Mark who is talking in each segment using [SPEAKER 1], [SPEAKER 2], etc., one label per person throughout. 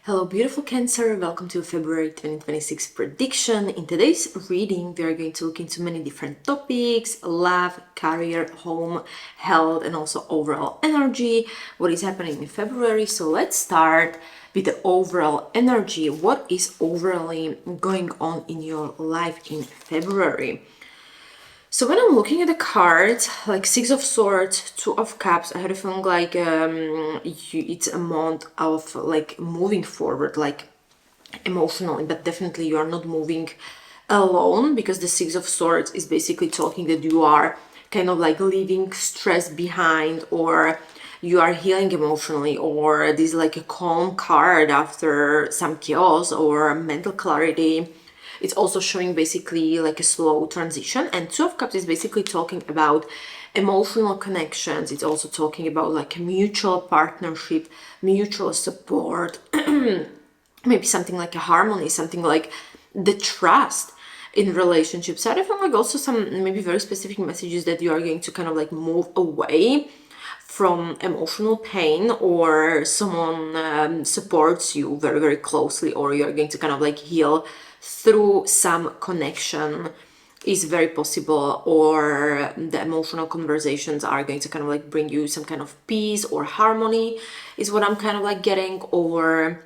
[SPEAKER 1] Hello, beautiful Cancer. Welcome to February 2026 prediction. In today's reading, we are going to look into many different topics: love, career, home, health, and also overall energy. What is happening in February? So let's start with the overall energy. What is overall going on in your life in February? So when I'm looking at the cards, like Six of Swords, Two of Cups, I had a feeling like it's a month of like moving forward, like emotionally, but definitely you are not moving alone, because the Six of Swords is basically talking that you are kind of like leaving stress behind, or you are healing emotionally, or this is like a calm card after some chaos or mental clarity. It's also showing basically like a slow transition. And Two of Cups is basically talking about emotional connections. It's also talking about like a mutual partnership, mutual support, maybe something like a harmony, something like the trust in relationships. So I feel like also some maybe very specific messages that you are going to kind of like move away from emotional pain, or someone supports you very, very closely, or you're going to kind of like heal through some connection is very possible, or the emotional conversations are going to kind of like bring you some kind of peace or harmony is what I'm kind of like getting, or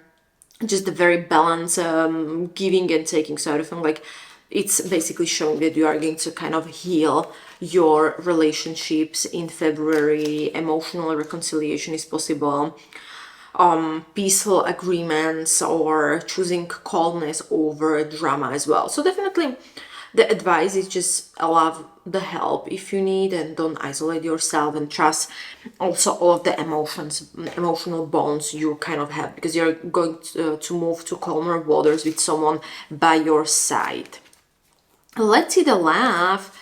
[SPEAKER 1] just the very balance, giving and taking sort of thing. Like it's basically showing that you are going to kind of heal your relationships in February. Emotional reconciliation is possible, peaceful agreements, or choosing calmness over drama as well. So definitely the advice is just allow the help if you need, and don't isolate yourself, and trust also all of the emotional bonds you kind of have, because you're going to move to calmer waters with someone by your side. Let's see the love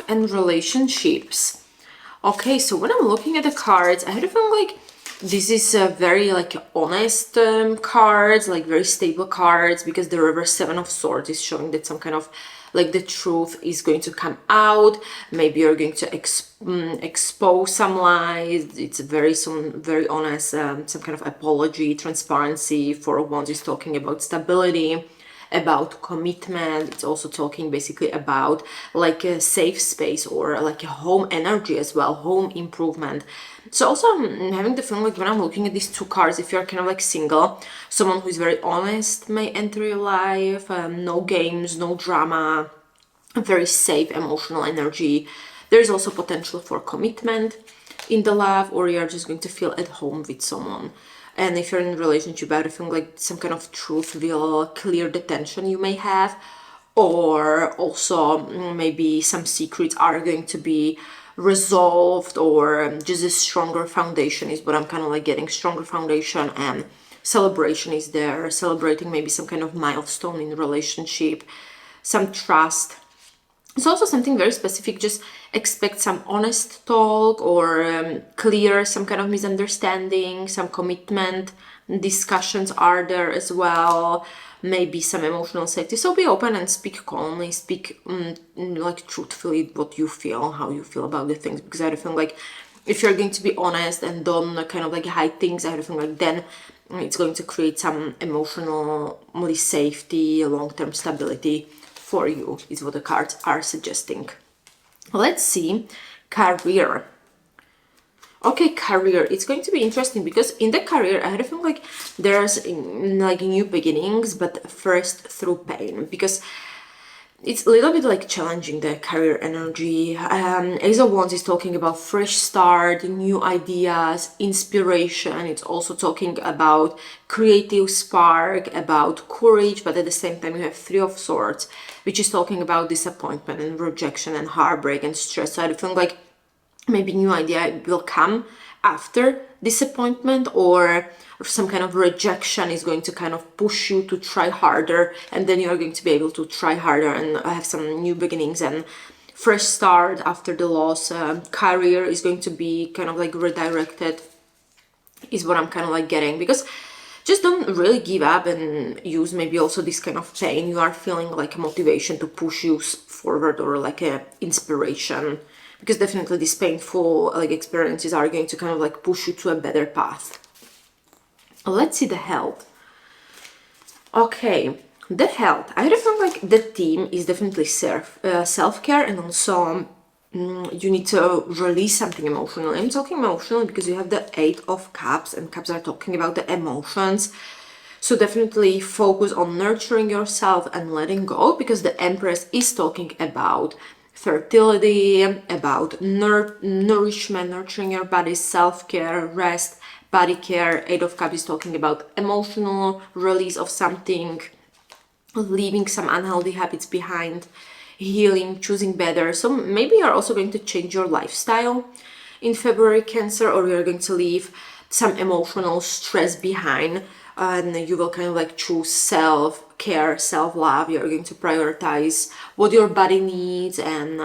[SPEAKER 1] and relationships. Okay, so when I'm looking at the cards, I had a feeling like this is a very like honest cards, like very stable cards, because the reverse Seven of Swords is showing that some kind of like the truth is going to come out. Maybe you're going to expose some lies. It's some very honest, some kind of apology, transparency. Four of Wands is talking about stability, about commitment. It's also talking basically about like a safe space, or like a home energy as well, home improvement. So also I'm having the feeling like when I'm looking at these two cards, if you're kind of like single, someone who is very honest may enter your life. No games, no drama, very safe emotional energy. There's also potential for commitment in the love, or you're just going to feel at home with someone. And if you're in a relationship, I feel like some kind of truth will clear the tension you may have, or also maybe some secrets are going to be resolved, or just a stronger foundation is what I'm kind of like getting. Stronger foundation, and celebration is there, celebrating maybe some kind of milestone in the relationship, some trust. It's also something very specific. Just expect some honest talk, or clear some kind of misunderstanding, some commitment discussions are there as well, maybe some emotional safety. So be open and speak calmly, speak like truthfully what you feel, how you feel about the things, because I feel like if you're going to be honest and don't kind of like hide things, I feel like then it's going to create some emotionally safety, long-term stability for you, is what the cards are suggesting. Let's see career. Okay, career. It's going to be interesting, because in the career, I had a feeling like there's like new beginnings, but first through pain, because it's a little bit like challenging, the career energy. Ace of Wands is talking about fresh start, new ideas, inspiration. It's also talking about creative spark, about courage, but at the same time you have Three of Swords, which is talking about disappointment and rejection and heartbreak and stress. So I feel like maybe new idea will come after disappointment, or some kind of rejection is going to kind of push you to try harder, and then you're going to be able to try harder and have some new beginnings and fresh start after the loss. Career is going to be kind of like redirected, is what I'm kind of like getting, because just don't really give up, and use maybe also this kind of pain you are feeling like a motivation to push you forward, or like a inspiration, because definitely these painful like experiences are going to kind of like push you to a better path. Let's see the health. Okay, the health. I feel like the theme is definitely self-care, and also you need to release something emotional. I'm talking emotional because you have the Eight of Cups, and Cups are talking about the emotions. So definitely focus on nurturing yourself and letting go, because the Empress is talking about fertility, about nourishment, nurturing your body, self-care, rest, body care. Eight of Cups is talking about emotional release of something, leaving some unhealthy habits behind, healing, choosing better. So maybe you're also going to change your lifestyle in February, Cancer, or you're going to leave some emotional stress behind, and you will kind of like choose self-care, self-love. You're going to prioritize what your body needs, and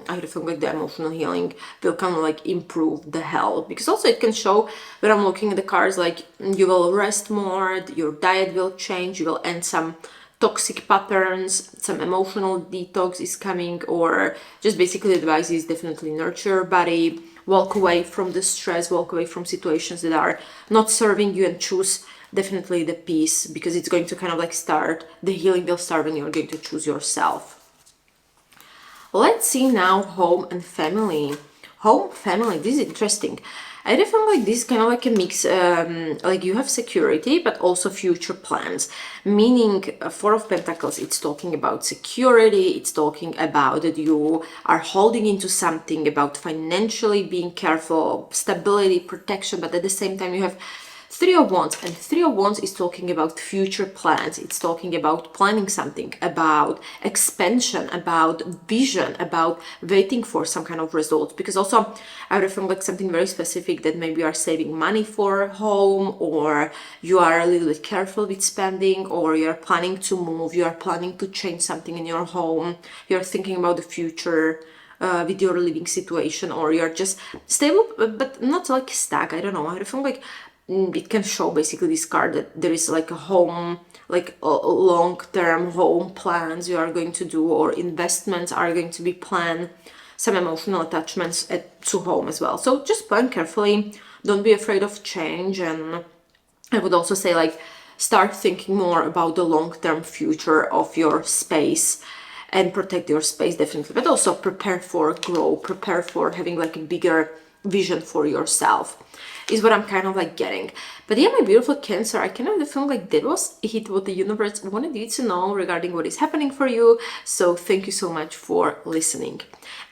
[SPEAKER 1] I feel like the emotional healing will kind of like improve the health, because also it can show when I'm looking at the cards, like you will rest more, your diet will change, you will end some toxic patterns, some emotional detox is coming, or just basically the advice is definitely nurture your body, walk away from the stress, walk away from situations that are not serving you, and choose definitely the peace, because it's going to kind of like start, the healing will start when you're going to choose yourself. Let's see now home and family. Home, family, this is interesting. I feel like this is kind of like a mix, like you have security, but also future plans. Meaning, Four of Pentacles, it's talking about security, it's talking about that you are holding into something, about financially being careful, stability, protection, but at the same time you have Three of Wands, and Three of Wands is talking about future plans. It's talking about planning something, about expansion, about vision, about waiting for some kind of result. Because also I would feel like something very specific, that maybe you are saving money for home, or you are a little bit careful with spending, or you're planning to move, you are planning to change something in your home, you're thinking about the future. With your living situation, or you're just stable but not like stuck. I don't know, I feel like it can show basically this card that there is like a home, like a long-term home plans you are going to do, or investments are going to be planned, some emotional attachments to home as well. So just plan carefully, don't be afraid of change, and I would also say like start thinking more about the long-term future of your space, and protect your space definitely, but also prepare for growth, prepare for having like a bigger vision for yourself, is what I'm kind of like getting. But yeah, my beautiful Cancer, I kind of feel like that was it, what the universe wanted you to know regarding what is happening for you. So thank you so much for listening.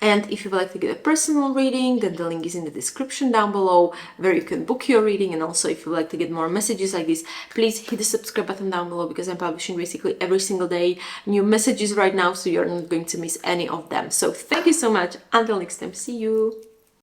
[SPEAKER 1] And if you would like to get a personal reading, then the link is in the description down below, where you can book your reading. And also if you would like to get more messages like this, please hit the subscribe button down below, because I'm publishing basically every single day new messages right now, so you're not going to miss any of them. So thank you so much. Until next time, see you.